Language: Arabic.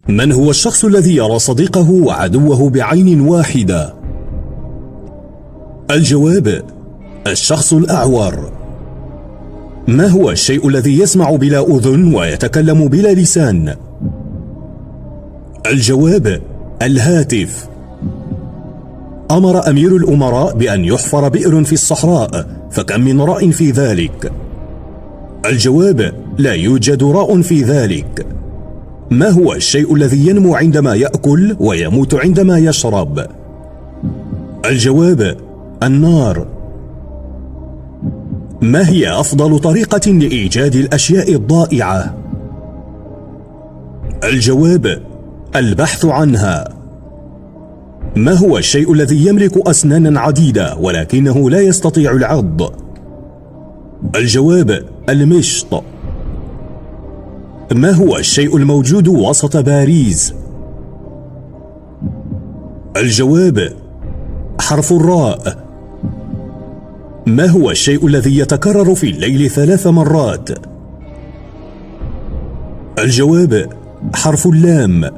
من هو الشخص الذي يرى صديقه وعدوه بعين واحدة؟ الجواب: الشخص الأعور. ما هو الشيء الذي يسمع بلا أذن ويتكلم بلا لسان؟ الجواب: الهاتف. أمر أمير الأمراء بأن يحفر بئر في الصحراء، فكم من راء في ذلك؟ الجواب: لا يوجد راء في ذلك. ما هو الشيء الذي ينمو عندما يأكل ويموت عندما يشرب؟ الجواب: النار. ما هي أفضل طريقة لإيجاد الأشياء الضائعة؟ الجواب: البحث عنها. ما هو الشيء الذي يملك أسنانا عديدة ولكنه لا يستطيع العض؟ الجواب: المشط. ما هو الشيء الموجود وسط باريس؟ الجواب: حرف الراء. ما هو الشيء الذي يتكرر في الليل 3 مرات؟ الجواب: حرف اللام.